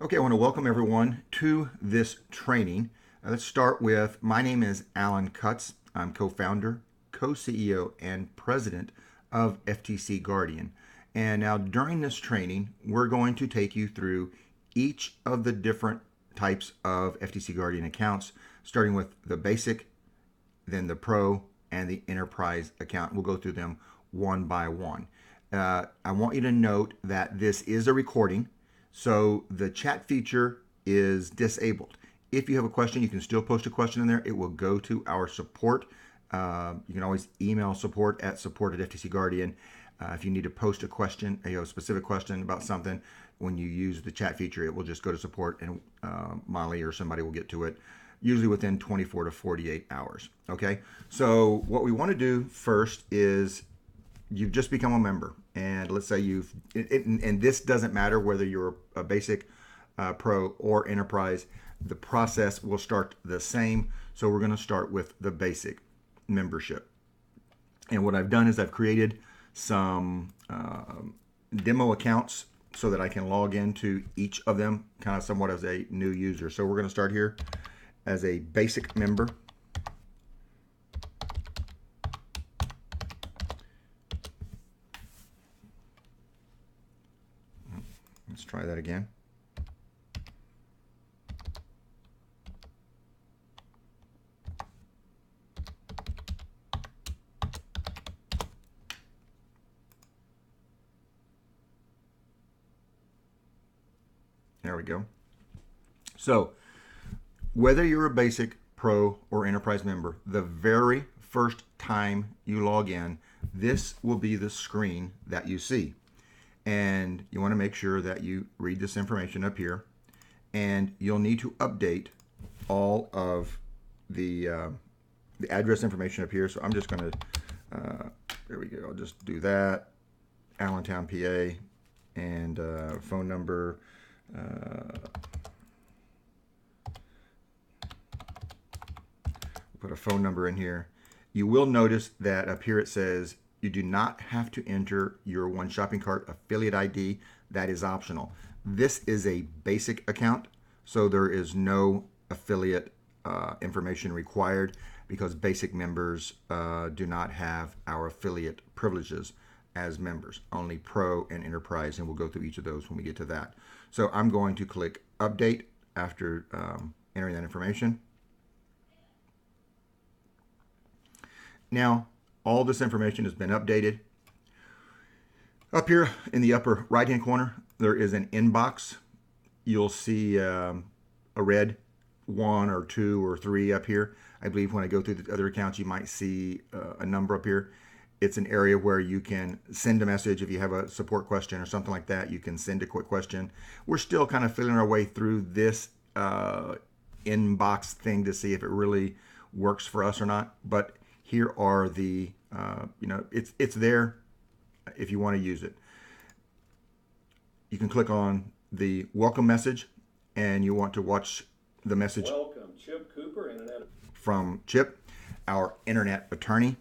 Okay, I want to welcome everyone to this training. Let's start with, my name is Alan Cutts. I'm co-founder, co-CEO, and president of FTC Guardian. And now during this training, we're going to take you through each of the different types of FTC Guardian accounts, starting with the basic, then the pro, and the enterprise account. We'll go through them one by one. I want you to note that this is a recording. So the chat feature is disabled. If you have a question, you can still post a question in there. It will go to our support. You can always email support@FTC Guardian. If you need to post a question, a specific question about something, when you use the chat feature, it will just go to support and Molly or somebody will get to it, usually within 24 to 48 hours. Okay, so what we want to do first is, you've just become a member, and let's say and this doesn't matter whether you're a basic, pro, or enterprise. The process will start the same. So we're going to start with the basic membership. And what I've done is I've created some demo accounts so that I can log into each of them kind of somewhat as a new user. So we're going to start here as a basic member. Let's try that again. There we go. So whether you're a basic, pro, or enterprise member, the very first time you log in, this will be the screen that you see. And you want to make sure that you read this information up here, and you'll need to update all of the address information up here. So I'm just going to, there we go, I'll just do that, Allentown, PA, and phone number, put a phone number in here. You will notice that up here it says you do not have to enter your One Shopping Cart affiliate ID. That is optional. This is a basic account, so there is no affiliate information required, because basic members do not have our affiliate privileges as members, only pro and enterprise, and we'll go through each of those when we get to that. So I'm going to click update after entering that information. Now, all this information has been updated. Up here in the upper right-hand corner, there is an inbox. You'll see a red 1 or 2 or 3 up here. I believe when I go through the other accounts, you might see a number up here. It's an area where you can send a message. If you have a support question or something like that, you can send a quick question. We're still kind of feeling our way through this inbox thing to see if it really works for us or not. But here are the, it's there if you want to use it. You can click on the welcome message, and you want to watch the message. Welcome, Chip Cooper, Internet. From Chip, our Internet attorney.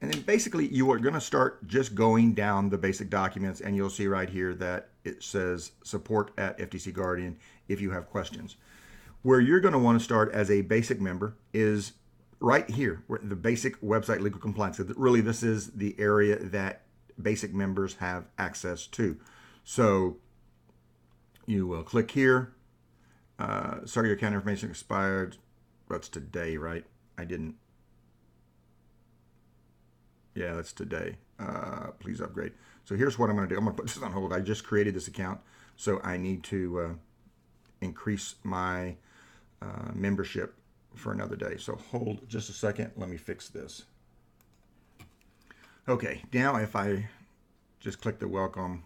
And then basically you are going to start just going down the basic documents, and you'll see right here that it says support@FTC Guardian if you have questions. Where you're going to want to start as a basic member is right here, where the basic website legal compliance. Really, this is the area that basic members have access to. So you will click here. Sorry, your account information expired. That's today, right? I didn't. Yeah, that's today. Please upgrade. So here's what I'm going to do. I'm going to put this on hold. I just created this account, so I need to increase my membership for another day. So hold just a second. Let me fix this. Okay, now if I just click the welcome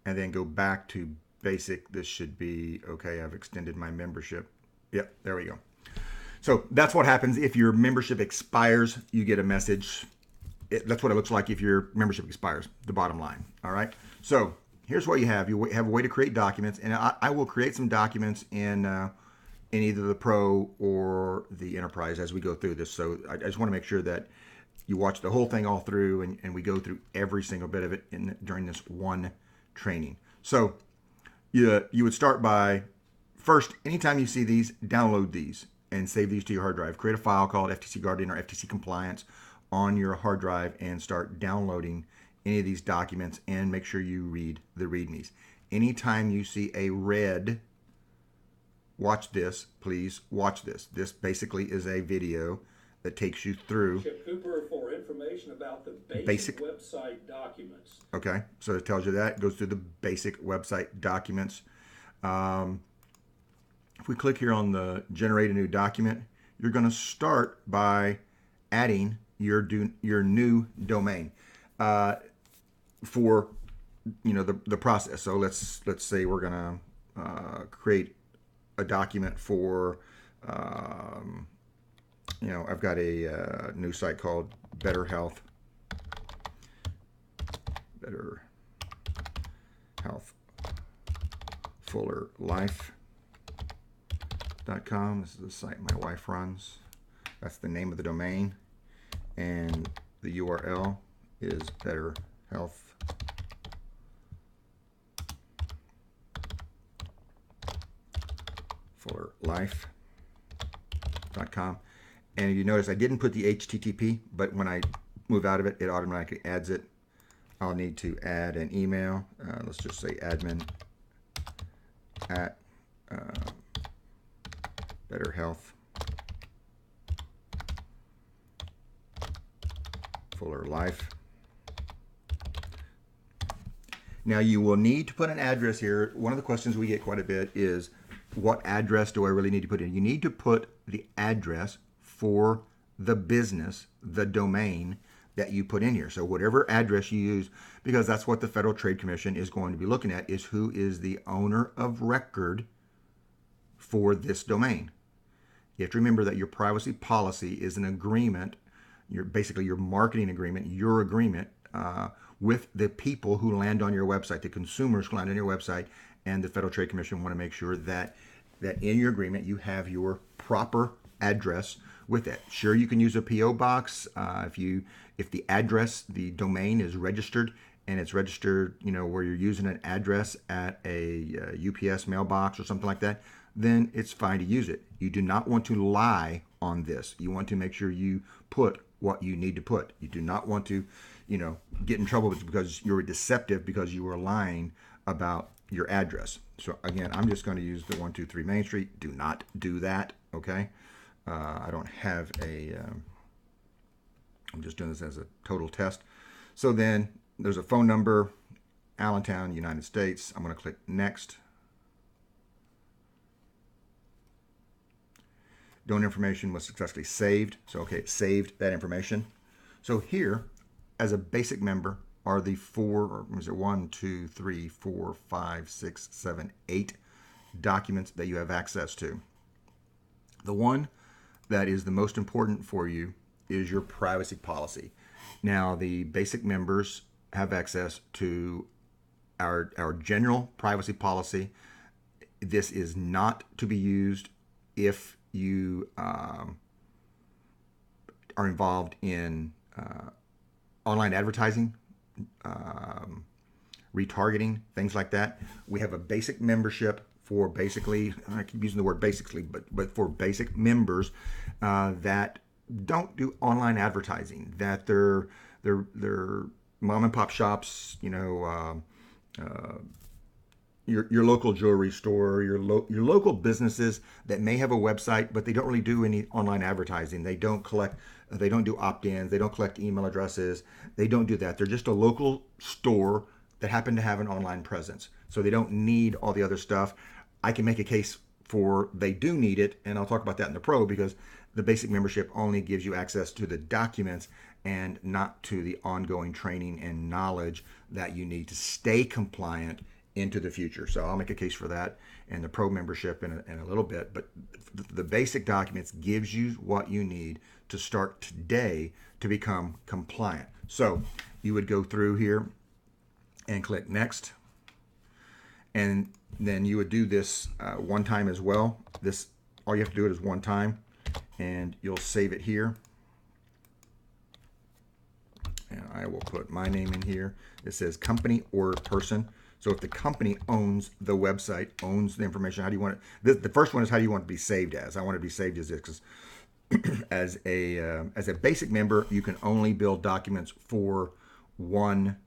and then go back to basic, this should be okay. I've extended my membership. Yep, there we go. So that's what happens if your membership expires. You get a message. That's what it looks like if your membership expires, the bottom line. All right. So here's what you have. You have a way to create documents, and I will create some documents in either the pro or the enterprise as we go through this. So I just want to make sure that you watch the whole thing all through, and we go through every single bit of it during this one training. So you would start by first, anytime you see these, download these and save these to your hard drive. Create a file called FTC Guardian or FTC Compliance on your hard drive and start downloading any of these documents, and make sure you read the readmes. Anytime you see a red, watch this, please watch this. This basically is a video that takes you through Chip Cooper for information about the basic website documents. Okay, so it tells you that. It goes through the basic website documents. If we click here on the generate a new document, you're going to start by adding your new domain for the process. So let's say we're going to create a document for I've got a new site called Better Health Fuller Life.com. This is the site my wife runs. That's the name of the domain, and the URL is Better Health Fuller Life.com. And you notice I didn't put the HTTP, but when I move out of it, it automatically adds it. I'll need to add an email. Let's just say admin at Better Health Fuller Life. Now you will need to put an address here. One of the questions we get quite a bit is, what address do I really need to put in? You need to put the address for the business, the domain that you put in here. So whatever address you use, because that's what the Federal Trade Commission is going to be looking at, is who is the owner of record for this domain. You have to remember that your privacy policy is an agreement, basically your marketing agreement, your agreement with the people who land on your website, the consumers who land on your website, and the Federal Trade Commission want to make sure that in your agreement you have your proper address with it. Sure, you can use a PO box if the address, the domain is registered, and it's registered, where you're using an address at a UPS mailbox or something like that, then it's fine to use it. You do not want to lie on this. You want to make sure you put what you need to put. You do not want to, get in trouble because you're deceptive, because you are lying about your address. So again, I'm just going to use the 123 Main Street. Do not do that, okay? I don't have I'm just doing this as a total test. So then there's a phone number, Allentown, United States. I'm going to click next. Donor information was successfully saved. So, okay, it saved that information. So here, as a basic member, are the 8 documents that you have access to. The one that is the most important for you is your privacy policy. Now, the basic members have access to our general privacy policy. This is not to be used if you are involved in online advertising, retargeting, things like that. We have a basic membership for basically, I keep using the word basically, but for basic members that don't do online advertising, that they're mom and pop shops, your local jewelry store, your local businesses that may have a website, but they don't really do any online advertising. They don't do opt-ins, they don't collect email addresses, they don't do that. They're just a local store that happen to have an online presence. So they don't need all the other stuff. I can make a case for they do need it, and I'll talk about that in the pro, because the basic membership only gives you access to the documents and not to the ongoing training and knowledge that you need to stay compliant into the future. So I'll make a case for that and the pro membership in a little bit, but the basic documents gives you what you need to start today to become compliant. So you would go through here and click next, and then you would do this one time as well. This, all you have to do it is one time, and you'll save it here. and I will put my name in here. It says company or person. So if the company owns the website, owns the information, how do you want it? The first one is how do you want it to be saved as? I want it to be saved as this because as a basic member, you can only build documents for one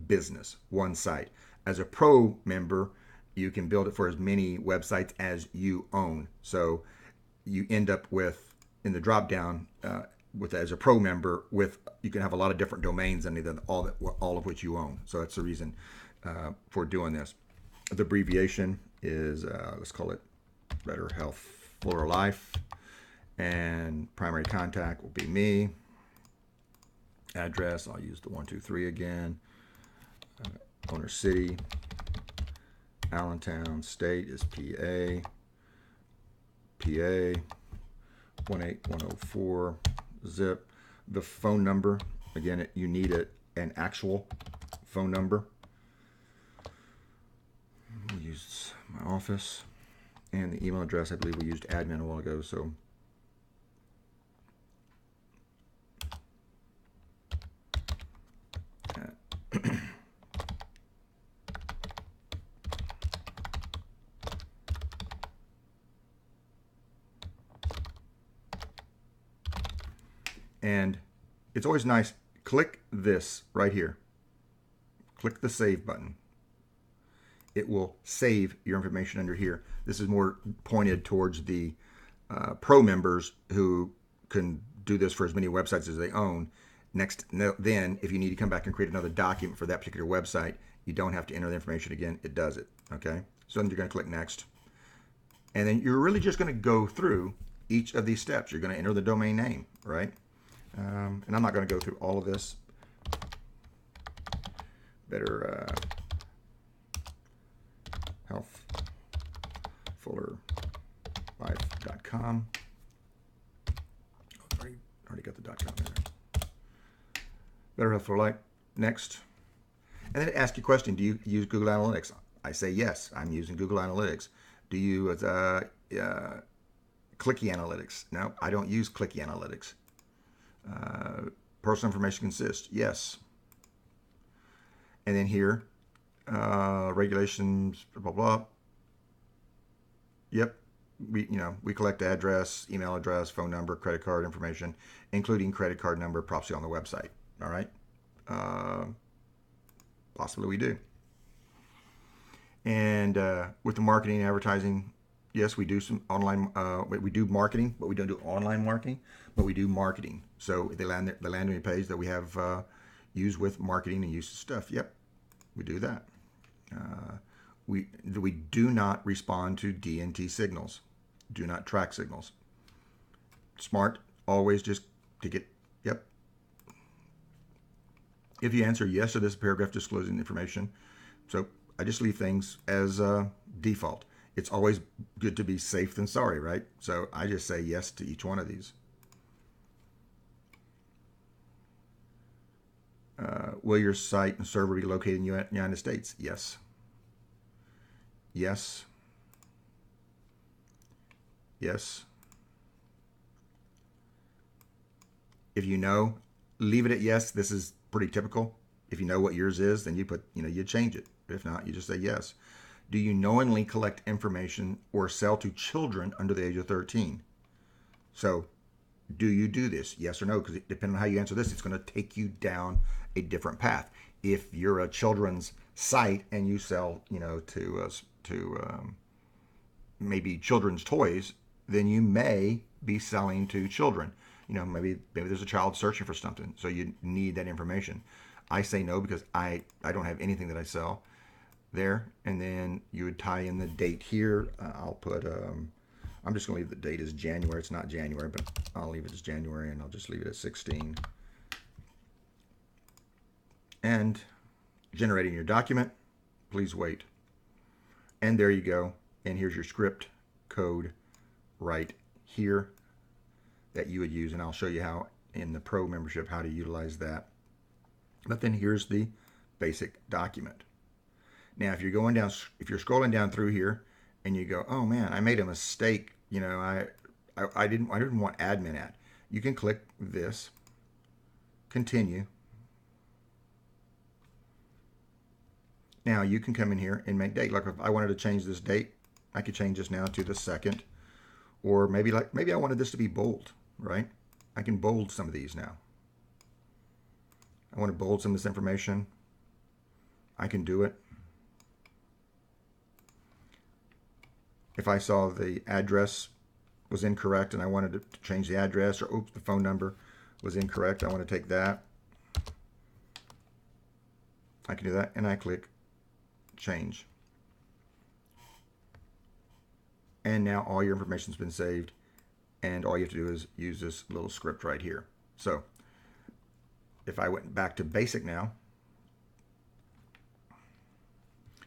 business, one site. As a pro member, you can build it for as many websites as you own. So you end up with in the drop down with as a pro member with you can have a lot of different domains and all of which you own. So that's the reason for doing this. The abbreviation is let's call it Better Health Fuller Life, and primary contact will be me. Address, I'll use the 123 again. Owner city, Allentown. State is PA. PA 18104. Zip. The phone number, again, you need an actual phone number. We'll use my office. And the email address, I believe we used admin a while ago, so and it's always nice, click this right here. Click the save button. It will save your information under here. This is more pointed towards the pro members who can do this for as many websites as they own. Then, if you need to come back and create another document for that particular website, you don't have to enter the information again. It does it. Okay. So then you're going to click next. And then you're really just going to go through each of these steps. You're going to enter the domain name, right? And I'm not going to go through all of this. Better Health Fuller Life.com. Already got the .com there. Better Health Fuller Life. Next. And then it asks you a question. Do you use Google Analytics? I say yes, I'm using Google Analytics. Do you Clicky Analytics? No, I don't use Clicky Analytics. Personal information consists. Yes. And then here, regulations, blah, blah, blah. Yep. We collect address, email address, phone number, credit card information, including credit card number, probably on the website. All right. Possibly we do. And with the marketing and advertising, yes, we do some online. We do marketing, but we don't do online marketing. But we do marketing. So the landing page that we have used with marketing and use of stuff. Yep, we do that. We do not respond to DNT signals. Do not track signals. Smart. Always just to get. Yep. If you answer yes to this paragraph disclosing information, so I just leave things as default. It's always good to be safe than sorry, right? So I just say yes to each one of these. Will your site and server be located in the United States? Yes. Yes. Yes. If you know, leave it at yes. This is pretty typical. If you know what yours is, then you put, you change it. If not, you just say yes. Do you knowingly collect information or sell to children under the age of 13? So, do you do this? Yes or no? Because depending on how you answer this, it's going to take you down a different path. If you're a children's site and you sell, to maybe children's toys, then you may be selling to children. Maybe there's a child searching for something, so you need that information. I say no because I don't have anything that I sell there. And then you would tie in the date here. I'll put I'm just going to leave the date as January. It's not January, but I'll leave it as January, and I'll just leave it at 16. And generating your document. Please wait. And there you go. And here's your script code right here that you would use. And I'll show you how in the Pro membership how to utilize that. But then here's the basic document. Now, if you're scrolling down through here and you go, oh man, I made a mistake. I didn't want admin at. You can click this, continue, Now you can come in here and make date. Like if I wanted to change this date, I could change this now to the 2nd, or maybe I wanted this to be bold, right? I can bold some of these now. I want to bold some of this information. I can do it. If I saw the address was incorrect and I wanted to change the address, or oops, the phone number was incorrect, I want to take that. I can do that, and I click change. And now all your information's been saved, and all you have to do is use this little script right here. So if I went back to basic now,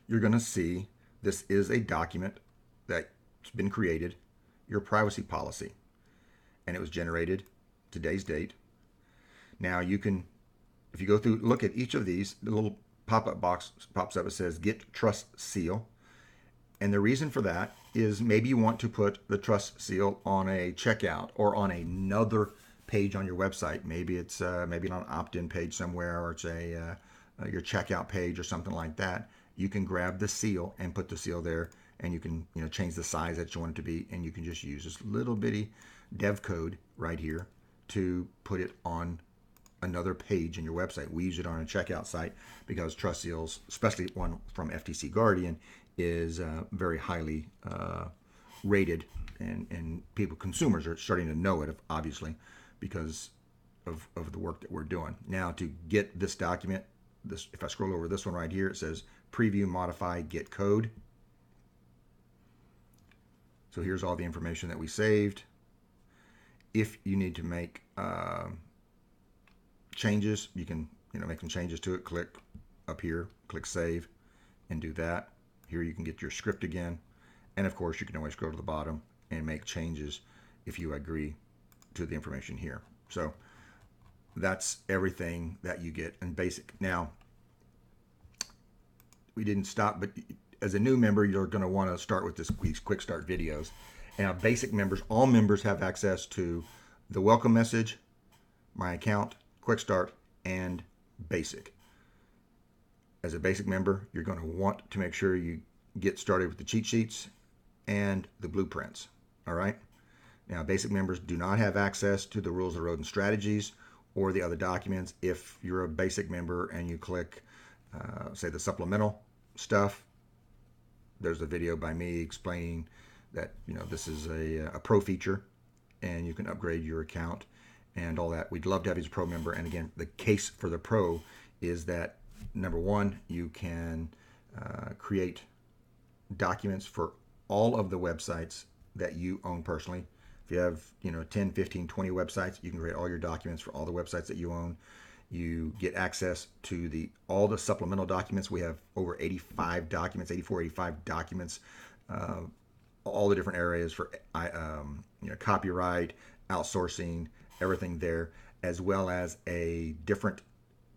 you're going to see this is a document that's been created, your privacy policy, and it was generated today's date. Now you can, if you go through, look at each of these, the little pop-up box pops up, it says get trust seal. And the reason for that is maybe you want to put the trust seal on a checkout or on another page on your website. Maybe it's maybe on an opt-in page somewhere, or it's your checkout page or something like that. You can grab the seal and put the seal there, and you can change the size that you want it to be, and you can just use this little bitty dev code right here to put it on another page in your website. We use it on a checkout site because trust seals, especially one from FTC Guardian, is very highly rated, and consumers are starting to know it, obviously, because of the work that we're doing. Now to get this document, if I scroll over this one right here, it says preview, modify, get code. So here's all the information that we saved. If you need to make changes, you can make some changes to it. Click up here, click save, and do that. Here you can get your script again, and of course you can always go to the bottom and make changes if you agree to the information here. So that's everything that you get in basic. Now we didn't stop, but as a new member, you're going to want to start with these quick start videos. Now basic members, all members have access to the welcome message, my account, quick start, and basic. As a basic member, you're going to want to make sure you get started with the cheat sheets and the blueprints. All right. Now, basic members do not have access to the rules of the road and strategies or the other documents. If you're a basic member and you click, say, the supplemental stuff, there's a video by me explaining that this is a pro feature, and you can upgrade your account and all that. We'd love to have you as a pro member. And again, the case for the pro is that, number one, you can create documents for all of the websites that you own personally. If you have 10, 15, 20 websites, you can create all your documents for all the websites that you own. You get access to all the supplemental documents. We have over 85 documents, 84, 85 documents, all the different areas for copyright, outsourcing, everything there, as well as a different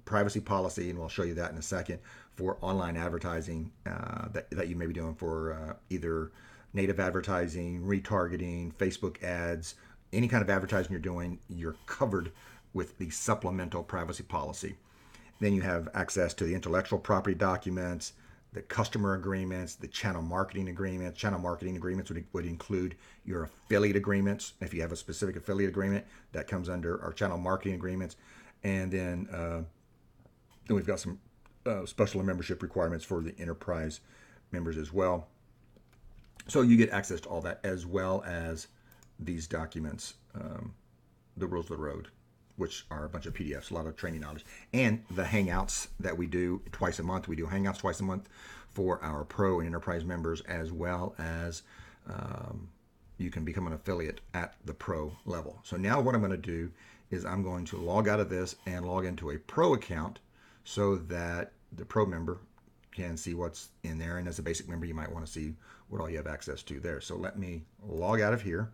privacy policy, and we'll show you that in a second, for online advertising that you may be doing for either native advertising, retargeting, Facebook ads, any kind of advertising you're doing, you're covered with the supplemental privacy policy. Then you have access to the intellectual property documents, the customer agreements, the channel marketing agreements. Channel marketing agreements would include your affiliate agreements. If you have a specific affiliate agreement, that comes under our channel marketing agreements. And then we've got some special membership requirements for the enterprise members as well. So you get access to all that, as well as these documents, the rules of the road, which are a bunch of PDFs, a lot of training knowledge, and the Hangouts that we do twice a month. We do Hangouts twice a month for our pro and enterprise members, as well as you can become an affiliate at the pro level. So now what I'm going to do is I'm going to log out of this and log into a pro account so that the pro member can see what's in there. And as a basic member, you might want to see what all you have access to there. So let me log out of here.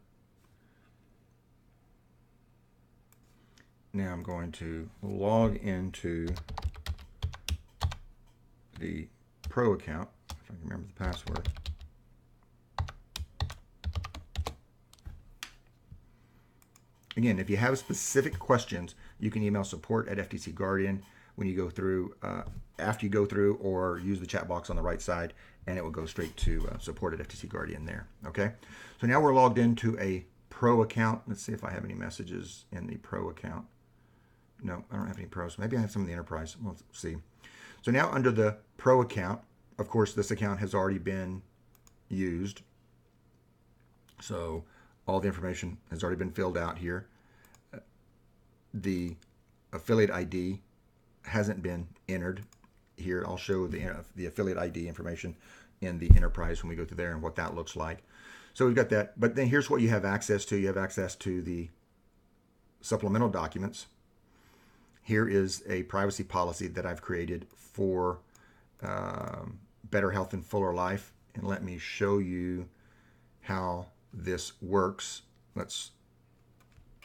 Now I'm going to log into the pro account, if I can remember the password. Again, if you have specific questions, you can email support at FTC Guardian. When you go through after you go through, or use the chat box on the right side, and it will go straight to support at FTC Guardian there. Okay, so now we're logged into a pro account. Let's see if I have any messages in the pro account. No, I don't have any pros. Maybe I have some in the enterprise. We'll see. So now under the pro account, of course, this account has already been used. So all the information has already been filled out here. The affiliate ID hasn't been entered here. I'll show the affiliate ID information in the enterprise when we go through there and what that looks like. So we've got that. But then here's what you have access to. You have access to the supplemental documents. Here is a privacy policy that I've created for Better Health and Fuller Life. And let me show you how this works. Let's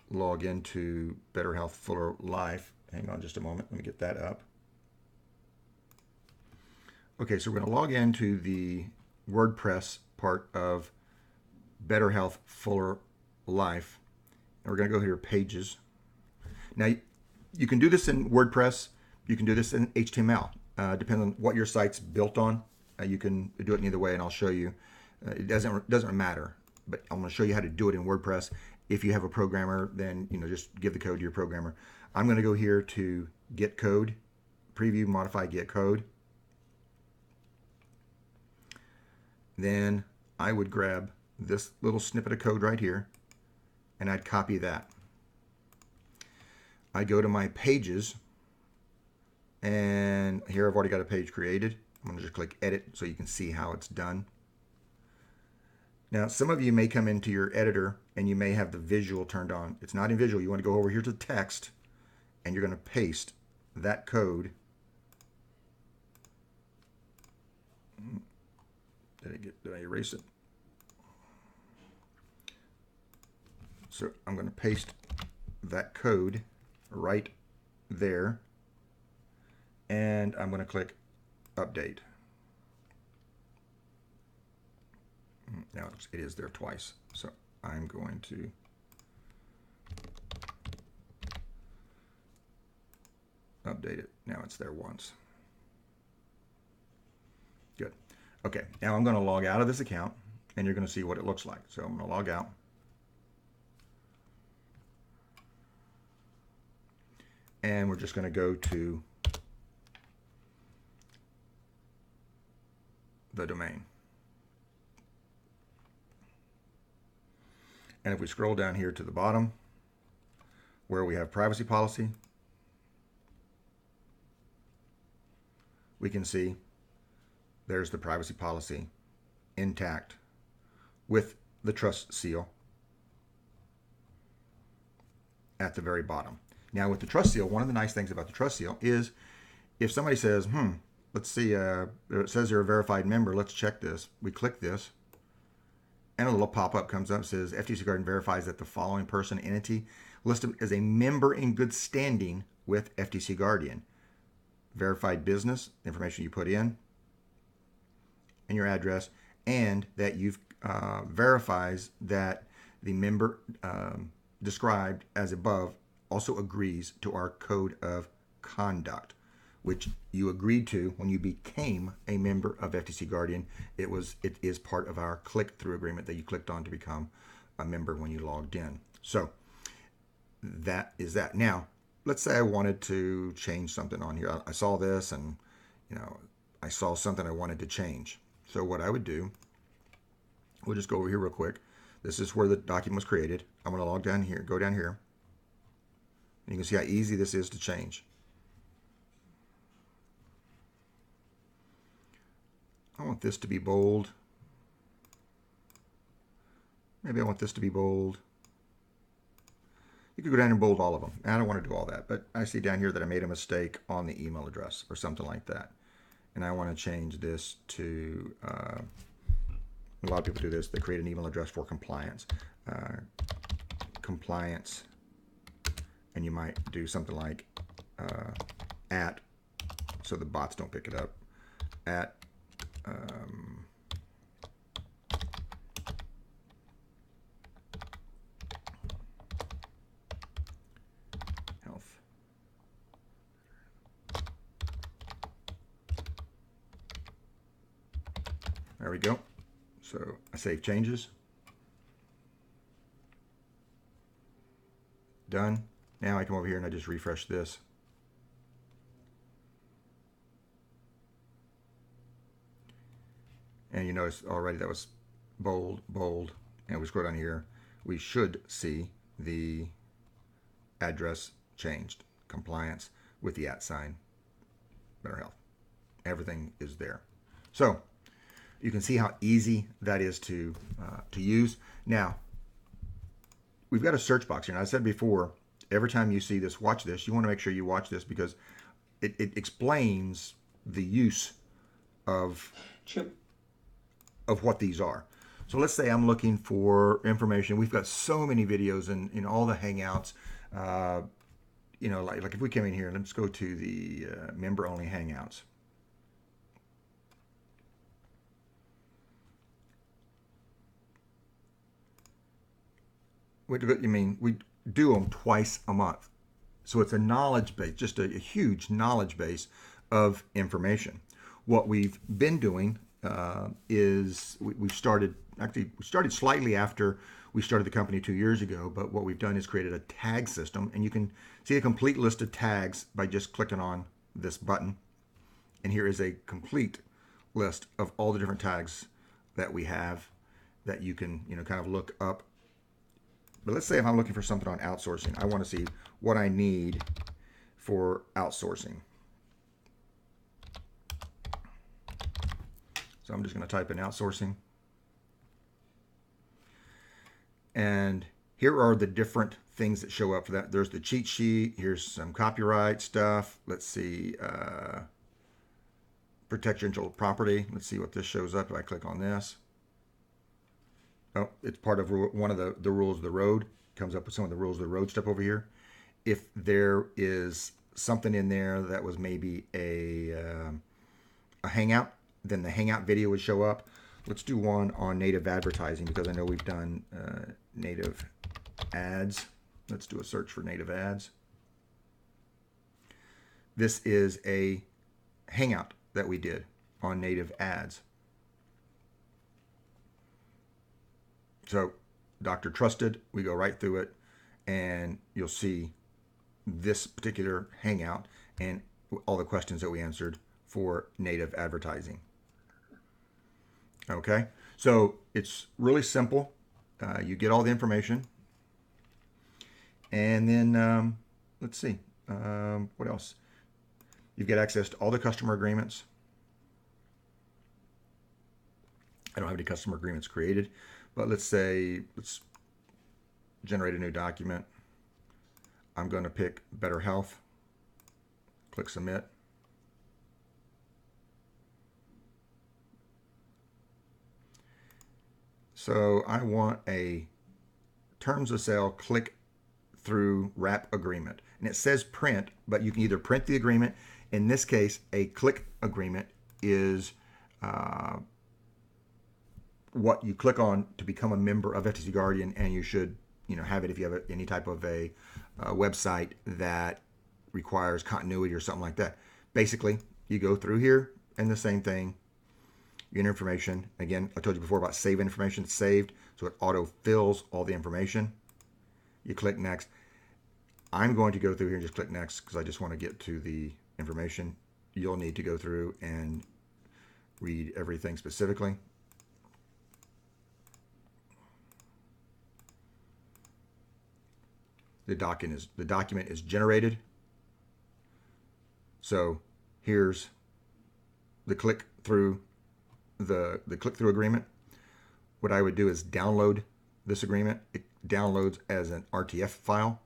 log into Better Health Fuller Life. Hang on just a moment. Let me get that up. Okay, so we're going to log into the WordPress part of Better Health Fuller Life. And we're going to go here, Pages. Now, you can do this in WordPress. You can do this in HTML. Depending on what your site's built on. You can do it in either way, and I'll show you. It doesn't matter, but I'm going to show you how to do it in WordPress. If you have a programmer, then just give the code to your programmer. I'm going to go here to Get Code, Preview, Modify, Get Code. Then I would grab this little snippet of code right here, and I'd copy that. I go to my pages, and here I've already got a page created. I'm going to just click Edit so you can see how it's done. Now, some of you may come into your editor and you may have the visual turned on. It's not in visual. You want to go over here to the text, and you're going to paste that code. Did I erase it? So I'm going to paste that code right there, and I'm going to click Update. Now it is there twice, so I'm going to update it. Now it's there once. Good. Okay, now I'm going to log out of this account, and you're going to see what it looks like. So I'm going to log out. And we're just going to go to the domain. And if we scroll down here to the bottom, where we have privacy policy, we can see there's the privacy policy intact with the trust seal at the very bottom. Now with the trust seal, one of the nice things about the trust seal is if somebody says, let's see, it says they're a verified member, let's check this. We click this, and a little pop-up comes up, says FTC Guardian verifies that the following person, entity listed as a member in good standing with FTC Guardian. Verified business, information you put in, and your address, and that you've verifies that the member described as above also agrees to our code of conduct, which you agreed to when you became a member of FTC Guardian. It is part of our click-through agreement that you clicked on to become a member when you logged in. So that is that. Now, let's say I wanted to change something on here. I saw this, and I saw something I wanted to change. So what I would do, we'll just go over here real quick. This is where the document was created. I'm going to log down here, go down here. And you can see how easy this is to change. I want this to be bold. Maybe I want this to be bold. You could go down and bold all of them. I don't want to do all that, but I see down here that I made a mistake on the email address or something like that. And I want to change this to, a lot of people do this. They create an email address for compliance. Compliance. And you might do something like at, so the bots don't pick it up, at health There we go. So I save changes. Done. Now I come over here and I just refresh this. And you notice already that was bold, bold. And we scroll down here, we should see the address changed. Compliance with the @ Better Health. Everything is there. So you can see how easy that is to use. Now, we've got a search box here. And I said before, every time you see this, watch this. You want to make sure you watch this because it explains the use of what these are. So let's say I'm looking for information. We've got so many videos in all the Hangouts. You know, like if we came in here, let's go to the member-only Hangouts. We do them twice a month. So it's a knowledge base, just a huge knowledge base of information. What we've been doing is we started slightly after we started the company 2 years ago, but what we've done is created a tag system, and you can see a complete list of tags by just clicking on this button. And here is a complete list of all the different tags that we have that you can, kind of look up. But let's say if I'm looking for something on outsourcing, I want to see what I need for outsourcing. So I'm just going to type in outsourcing. And here are the different things that show up for that. There's the cheat sheet. Here's some copyright stuff. Let's see, protect your intellectual property. Let's see what this shows up if I click on this. Oh, it's part of one of the rules of the road. It comes up with some of the rules of the road stuff over here. If there is something in there that was maybe a Hangout, then the Hangout video would show up. Let's do one on native advertising because I know we've done native ads. Let's do a search for native ads. This is a Hangout that we did on native ads. So Dr. Trusted, we go right through it and you'll see this particular Hangout and all the questions that we answered for native advertising. Okay, so it's really simple. You get all the information. And then, let's see, what else? You get access to all the customer agreements. I don't have any customer agreements created, but let's generate a new document. I'm going to pick Better Health. Click Submit. So I want a terms of sale click through wrap agreement. And it says print, but you can either print the agreement. In this case, a click agreement is what you click on to become a member of FTC Guardian, and you should have it if you have any type of a website that requires continuity or something like that. Basically, you go through here and the same thing. Your information, again, I told you before about save information. It's saved, so it auto fills all the information. You click next. I'm going to go through here and just click next because I just want to get to the information. You'll need to go through and read everything specifically. The document is generated. So here's the click through agreement. What I would do is download this agreement. It downloads as an RTF file,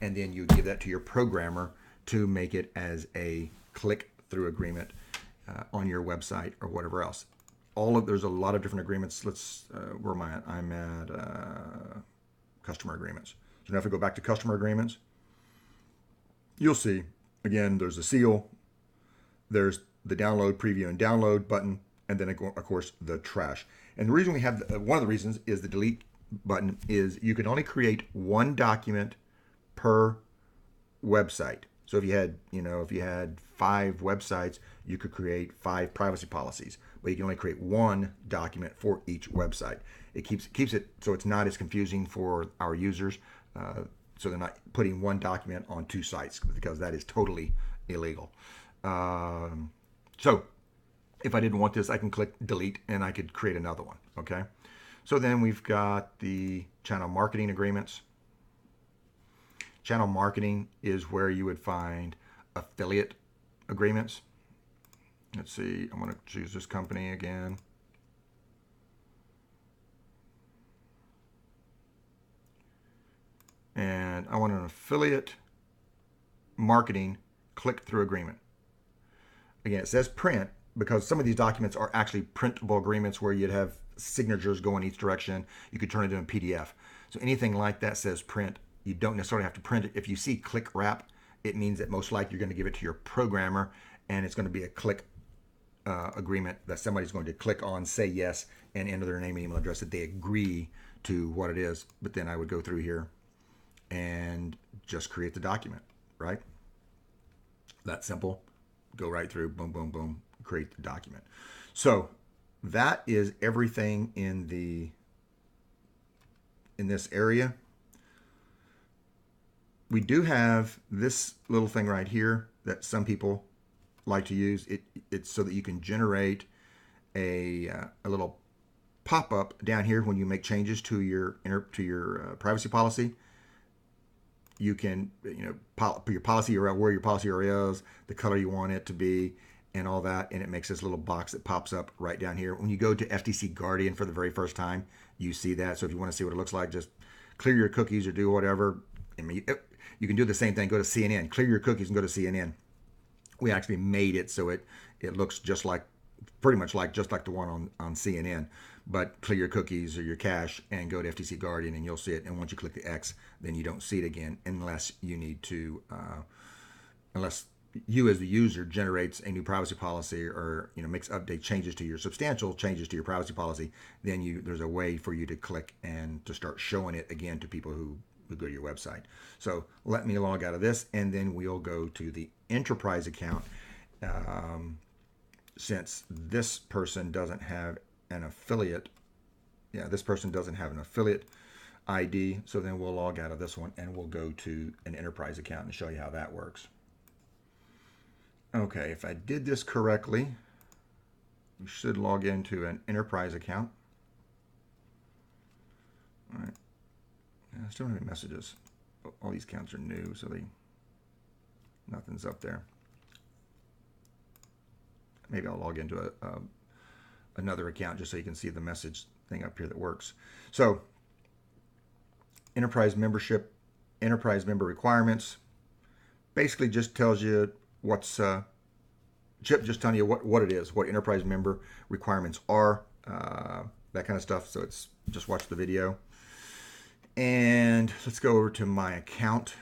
and then you give that to your programmer to make it as a click through agreement on your website or whatever else. There's a lot of different agreements. Where am I at? I'm at customer agreements. So now if we go back to customer agreements, you'll see again there's a seal, there's the download, preview, and download button, and then of course the trash. And the reason we have one of the reasons is the delete button is you can only create one document per website. So if you had 5 websites, you could create 5 privacy policies, but you can only create 1 document for each website. It keeps it so it's not as confusing for our users, so they're not putting 1 document on 2 sites, because that is totally illegal. So if I didn't want this, I can click delete and I could create another one. Okay. So then we've got the channel marketing agreements. Channel marketing is where you would find affiliate agreements. Let's see, I'm going to choose this company again. And I want an affiliate marketing click-through agreement. Again, it says print because some of these documents are actually printable agreements where you'd have signatures go in each direction. You could turn it into a PDF. So anything like that says print. You don't necessarily have to print it. If you see click wrap, it means that most likely you're going to give it to your programmer, and it's going to be a click agreement that somebody's going to click on, say yes, and enter their name and email address that they agree to what it is. But then I would go through here and just create the document, right? That simple. Go right through, boom, boom, boom, create the document. So that is everything in this area. We do have this little thing right here that some people like to use. It's so that you can generate a little pop-up down here when you make changes to your privacy policy. You can put your policy URL, where your policy URL is, the color you want it to be, and all that, and it makes this little box that pops up right down here. When you go to FTC Guardian for the very first time, you see that. So if you want to see what it looks like, just clear your cookies or do whatever. I mean, you can do the same thing. Go to CNN, clear your cookies, and go to CNN. We actually made it so it looks just like, pretty much like just like the one on CNN. But clear your cookies or your cache and go to FTC Guardian, and you'll see it. And once you click the X, then you don't see it again, unless you need to, unless you as the user generates a new privacy policy, or makes substantial changes to your privacy policy. Then there's a way for you to click and to start showing it again to people who go to your website. So let me log out of this, and then we'll go to the enterprise account. Since this person doesn't have an affiliate, this person doesn't have an affiliate ID, so then we'll log out of this one and we'll go to an enterprise account and show you how that works. Okay, if I did this correctly, we should log into an enterprise account. All right. I still don't have any messages. All these accounts are new, so nothing's up there. Maybe I'll log into another account just so you can see the message thing up here that works. So enterprise membership, enterprise member requirements, basically just tells you what's Chip just telling you what it is, what enterprise member requirements are, that kind of stuff. So it's just watch the video. And let's go over to my account.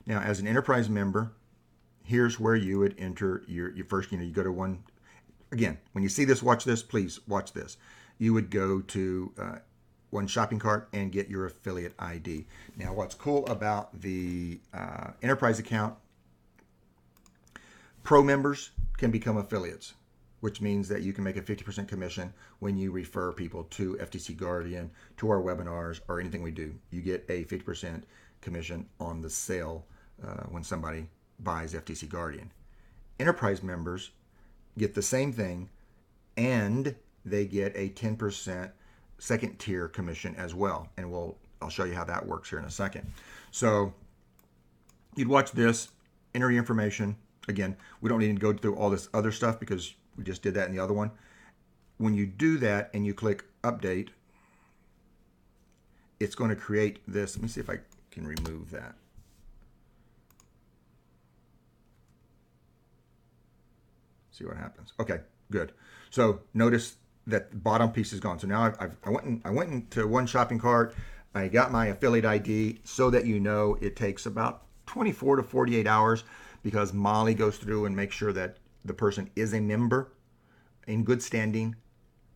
Now, as an enterprise member, here's where you would enter your first, you go to one, again, when you see this, watch this, please watch this. You would go to one shopping cart and get your affiliate ID. Now, what's cool about the enterprise account, pro members can become affiliates, which means that you can make a 50% commission when you refer people to FTC Guardian, to our webinars, or anything we do. You get a 50% commission on the sale when somebody buys FTC Guardian. Enterprise members get the same thing, and they get a 10% second tier commission as well. And I'll show you how that works here in a second. So you'd watch this, enter your information. Again, we don't need to go through all this other stuff because we just did that in the other one. When you do that and you click update, it's going to create this. Let me see if I can remove that. See what happens. Okay, good. So notice that the bottom piece is gone. So now I went into one shopping cart. I got my affiliate ID, so that it takes about 24 to 48 hours because Molly goes through and makes sure that the person is a member in good standing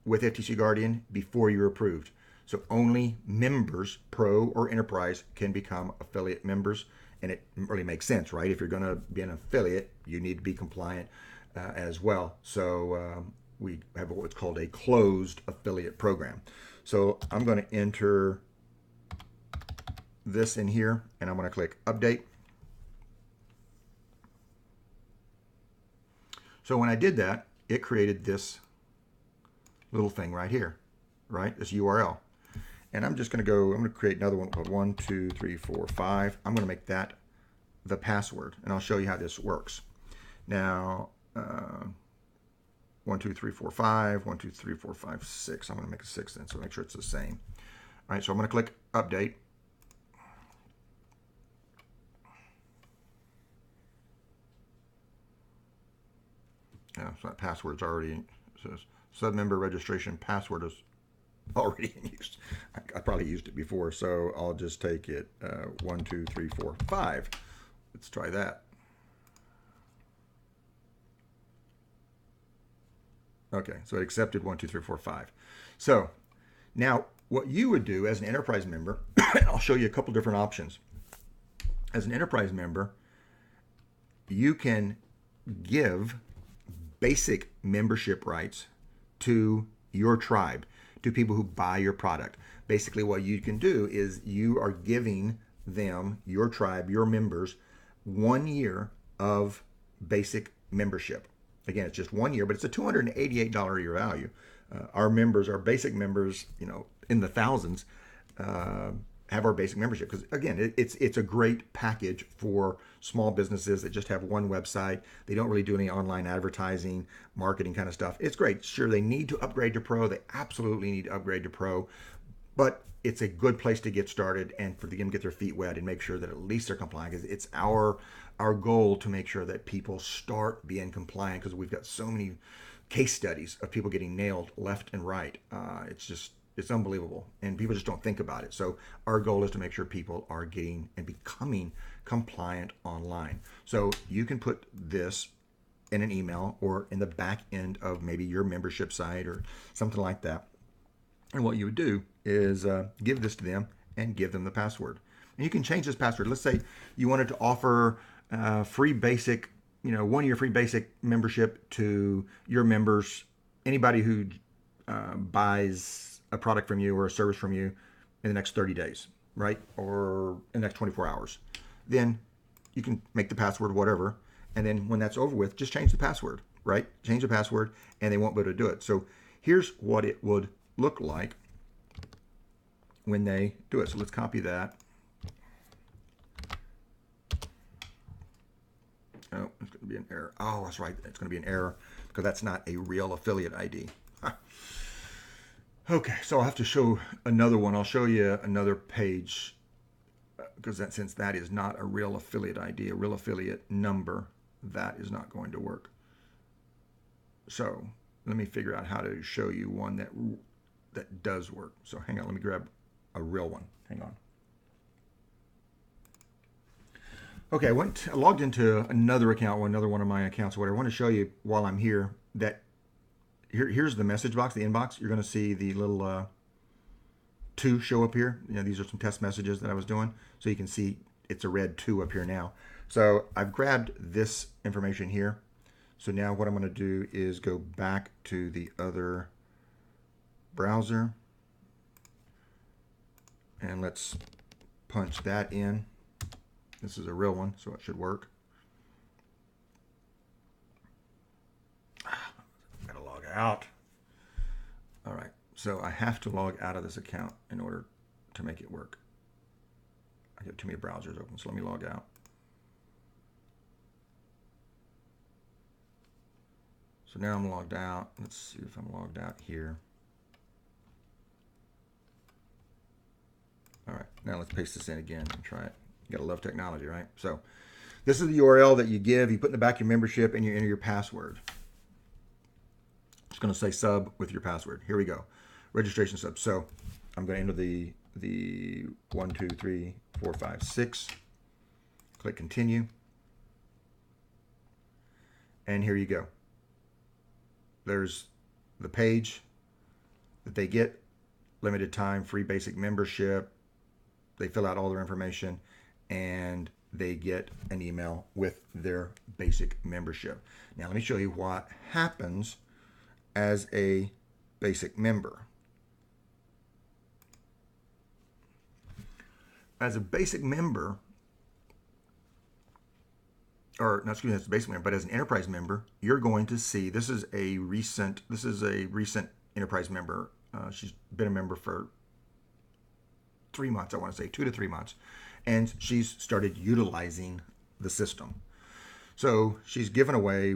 with FTC Guardian before you're approved. So only members, pro or enterprise, can become affiliate members, And it really makes sense, right? If you're going to be an affiliate, you need to be compliant as well. So we have what's called a closed affiliate program. So I'm going to enter this in here, and I'm going to click update. So when I did that, it created this little thing right here, right? This URL. And I'm just going to go, I'm going to create another one called 1, 2, 3, 4, 5. I'm going to make that the password, and I'll show you how this works. Now, 1, 2, 3, 4, 5, 1, 2, 3, 4, 5, 6. I'm going to make a 6 then, so make sure it's the same. All right, so I'm going to click update. Yeah, so that password's already, it says submember registration password is already in use. I probably used it before, so I'll just take it 1, 2, 3, 4, 5. Let's try that. Okay, so it accepted 1, 2, 3, 4, 5. So now what you would do as an enterprise member, I'll show you a couple different options. As an enterprise member, you can give basic membership rights to your tribe, to people who buy your product. Basically, what you can do is you are giving them, your tribe, your members, 1 year of basic membership. Again, it's just 1 year, but it's a $288 a year value. Our members, our basic members, in the thousands, have our basic membership because again, it's a great package for small businesses that just have one website. They don't really do any online advertising, marketing kind of stuff. It's great. Sure, they need to upgrade to Pro. They absolutely need to upgrade to Pro, but it's a good place to get started and for them to get their feet wet and make sure that at least they're compliant. Because it's our goal to make sure that people start being compliant because we've got so many case studies of people getting nailed left and right. It's unbelievable, and people just don't think about it. So our goal is to make sure people are getting and becoming compliant online. So you can put this in an email or in the back end of maybe your membership site or something like that. And what you would do is give this to them and give them the password. And you can change this password. Let's say you wanted to offer free basic, 1 year free basic membership to your members, anybody who buys a product from you or a service from you in the next 30 days, right? Or in the next 24 hours. Then you can make the password whatever. And then when that's over with, just change the password, right? Change the password and they won't be able to do it. So here's what it would look like when they do it. So let's copy that. Oh, it's going to be an error. Oh, that's right. It's going to be an error because that's not a real affiliate ID. Okay, so I'll have to show another one. I'll show you another page because since that is not a real affiliate ID, a real affiliate number, that is not going to work. So let me figure out how to show you one that does work. So hang on, let me grab a real one. Hang on. Okay, I logged into another account, another one of my accounts or whatever. I want to show you while I'm here that here's the message box, the inbox. You're going to see the little 2 show up here. These are some test messages that I was doing. So you can see it's a red 2 up here now. So I've grabbed this information here. So now what I'm going to do is go back to the other browser. And let's punch that in. This is a real one, so it should work. Gotta log out. All right, so I have to log out of this account in order to make it work. I got too many browsers open, so let me log out. So now I'm logged out. Let's see if I'm logged out here. All right, now let's paste this in again and try it. You gotta love technology, right? So this is the URL that you give. You put in the back your membership and you enter your password. It's going to say sub with your password. Here we go. Registration sub. So I'm going to enter the 1, 2, 3, 4, 5, 6. Click continue. And here you go. There's the page that they get. Limited time, free basic membership. They fill out all their information and they get an email with their basic membership. Now, let me show you what happens as a basic member. As a basic member, or not, excuse me, as a basic member, but as an enterprise member, you're going to see this is a recent enterprise member. She's been a member for 3 months, I want to say 2 to 3 months, and she's started utilizing the system. So she's given away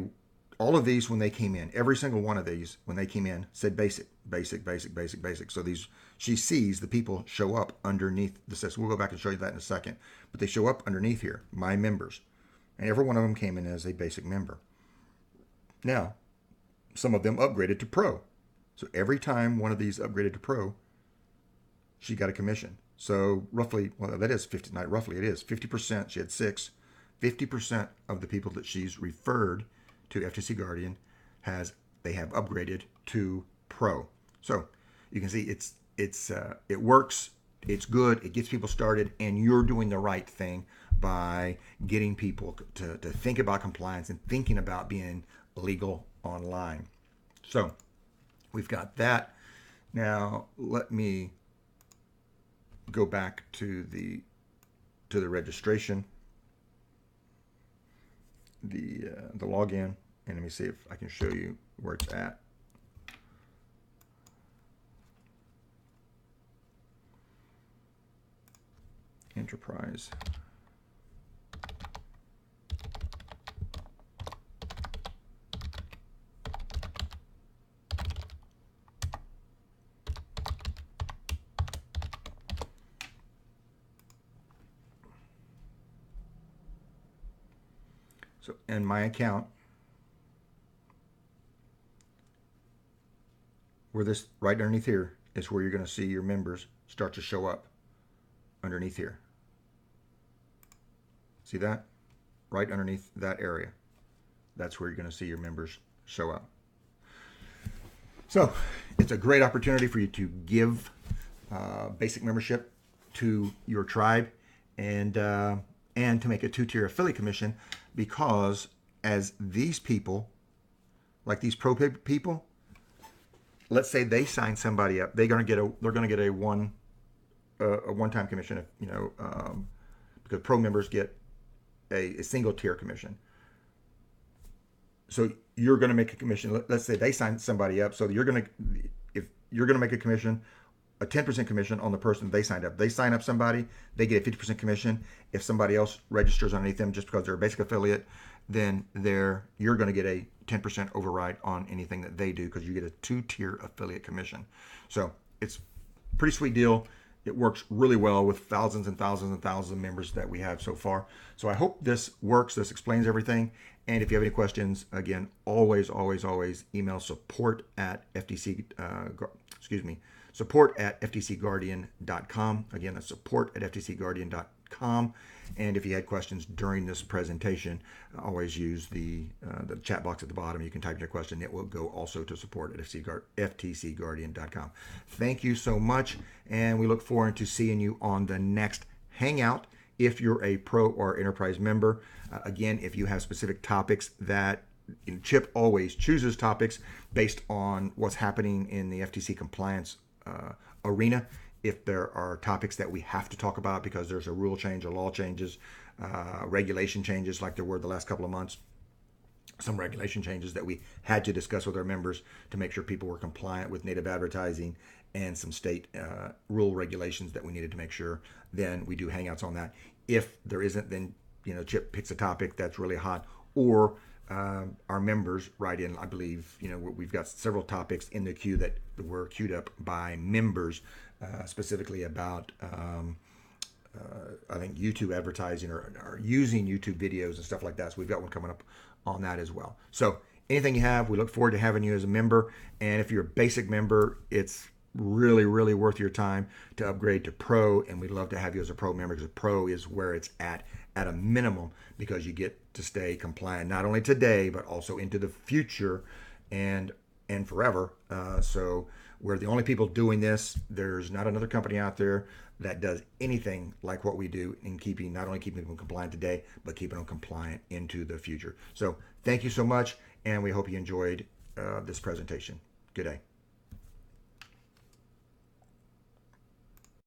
all of these when they came in. Every single one of these when they came in said basic, basic, basic, basic, basic. So these, she sees the people show up underneath the system. We'll go back and show you that in a second, but they show up underneath here, my members, and every one of them came in as a basic member. Now, some of them upgraded to pro. So every time one of these upgraded to pro, she got a commission. So roughly, well, that is 50, not roughly, it is 50%. She had 6. 50% of the people that she's referred to FTC Guardian they have upgraded to pro. So you can see it works, it's good, it gets people started, and you're doing the right thing by getting people to think about compliance and thinking about being legal online. So we've got that. Now let me go back to the registration, the login, and let me see if I can show you where it's at. Enterprise. So in my account, where this right underneath here is where you're going to see your members start to show up underneath here. See that? Right underneath that area. That's where you're going to see your members show up. So it's a great opportunity for you to give basic membership to your tribe and to make a 2-tier affiliate commission, because as these people, like these pro people, let's say they sign somebody up, they're going to get a one-time commission, because pro members get a single tier commission. So you're going to make a commission. Let's say they sign somebody up, so you're going to make a commission, a 10% commission on the person they signed up. They sign up somebody, they get a 50% commission. If somebody else registers underneath them just because they're a basic affiliate, then you're going to get a 10% override on anything that they do, because you get a 2-tier affiliate commission. So it's a pretty sweet deal. It works really well with thousands and thousands and thousands of members that we have so far. So I hope this works. This explains everything. And if you have any questions, again, always email support at ftcguardian.com. Again, that's support at ftcguardian.com. And if you had questions during this presentation, always use the chat box at the bottom. You can type your question. It will go also to support at ftcguardian.com. Thank you so much, and we look forward to seeing you on the next Hangout if you're a pro or enterprise member. Again, if you have specific topics that Chip always chooses topics based on what's happening in the FTC compliance arena. If there are topics that we have to talk about because there's a rule change, or law changes, regulation changes like there were the last couple of months, some regulation changes that we had to discuss with our members to make sure people were compliant with native advertising, and some state rule regulations that we needed to make sure, then we do Hangouts on that. If there isn't, then Chip picks a topic that's really hot, or our members write in. I believe we've got several topics in the queue that were queued up by members, specifically about I think YouTube advertising or using YouTube videos and stuff like that. So we've got one coming up on that as well. So anything you have, we look forward to having you as a member. And if you're a basic member, it's really worth your time to upgrade to pro, and we'd love to have you as a pro member, because pro is where it's at a minimum, because you get to stay compliant not only today but also into the future and forever. So We're the only people doing this. There's not another company out there that does anything like what we do in not only keeping them compliant today, but keeping them compliant into the future. So thank you so much, and we hope you enjoyed this presentation. Good day.